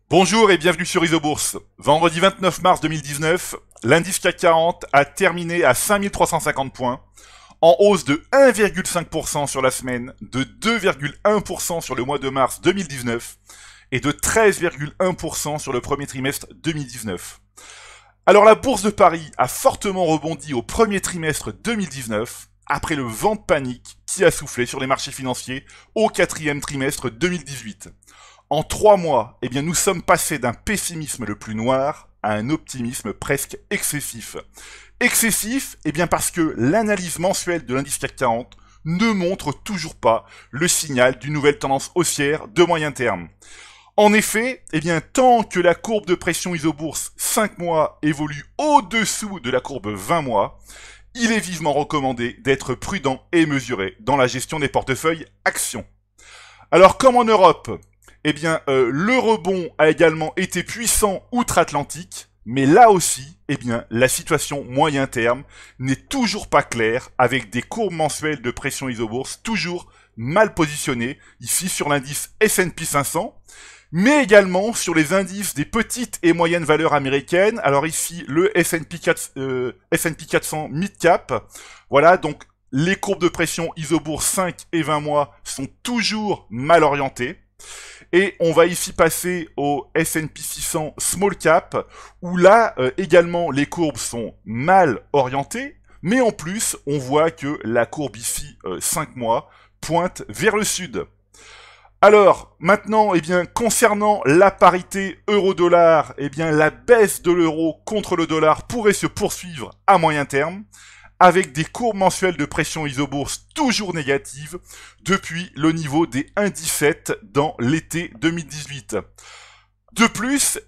Bonjour et bienvenue sur Isobourse. Vendredi 29 mars 2019, l'indice CAC 40 a terminé à 5350 points, en hausse de 1,5% sur la semaine, de 2,1% sur le mois de mars 2019 et de 13,1% sur le premier trimestre 2019. Alors la bourse de Paris a fortement rebondi au premier trimestre 2019 après le vent de panique qui a soufflé sur les marchés financiers au quatrième trimestre 2018. En 3 mois, nous sommes passés d'un pessimisme le plus noir à un optimisme presque excessif. Excessif, parce que l'analyse mensuelle de l'indice CAC 40 ne montre toujours pas le signal d'une nouvelle tendance haussière de moyen terme. En effet, tant que la courbe de pression Isobourse 5 mois évolue au-dessous de la courbe 20 mois, il est vivement recommandé d'être prudent et mesuré dans la gestion des portefeuilles actions. Alors comme en Europe, le rebond a également été puissant outre-Atlantique, mais là aussi, la situation moyen terme n'est toujours pas claire, avec des courbes mensuelles de pression Isobourse toujours mal positionnées, ici sur l'indice S&P 500, mais également sur les indices des petites et moyennes valeurs américaines. Alors ici, le S&P 400 Mid Cap, voilà, donc les courbes de pression Isobourse 5 et 20 mois sont toujours mal orientées. Et on va ici passer au S&P 600 Small Cap, où là, également, les courbes sont mal orientées, mais en plus, on voit que la courbe ici, 5 mois, pointe vers le sud. Alors, maintenant, concernant la parité euro-dollar, la baisse de l'euro contre le dollar pourrait se poursuivre à moyen terme, avec des courbes mensuelles de pression Isobourse toujours négatives depuis le niveau des 1,17 dans l'été 2018. De plus,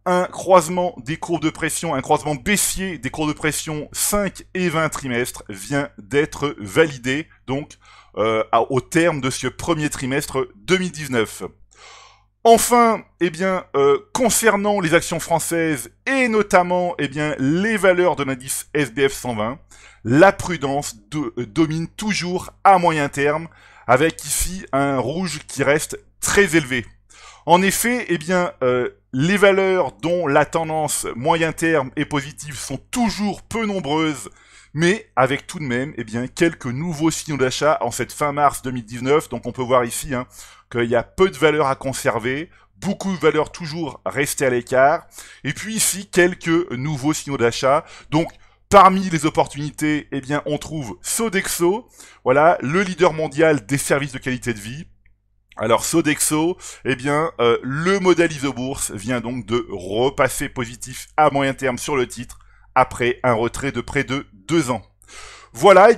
un croisement des courbes de pression, un croisement baissier des courbes de pression 5 et 20 trimestres vient d'être validé, donc au terme de ce premier trimestre 2019. Enfin, concernant les actions françaises et notamment les valeurs de l'indice SBF 120, la prudence domine toujours à moyen terme, avec ici un rouge qui reste très élevé. En effet, les valeurs dont la tendance moyen terme est positive sont toujours peu nombreuses, mais avec tout de même quelques nouveaux signaux d'achat en cette fin mars 2019. Donc on peut voir ici qu'il y a peu de valeurs à conserver, beaucoup de valeurs toujours restées à l'écart, et puis ici quelques nouveaux signaux d'achat. Donc parmi les opportunités, on trouve Sodexo, voilà, le leader mondial des services de qualité de vie. Alors Sodexo, le modèle Isobourse vient donc de repasser positif à moyen terme sur le titre, après un retrait de près de 2 ans. Voilà,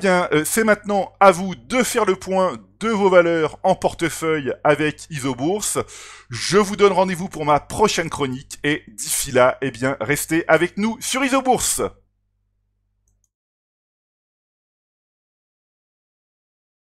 c'est maintenant à vous de faire le point de vos valeurs en portefeuille avec Isobourse. Je vous donne rendez-vous pour ma prochaine chronique et d'ici là, restez avec nous sur Isobourse.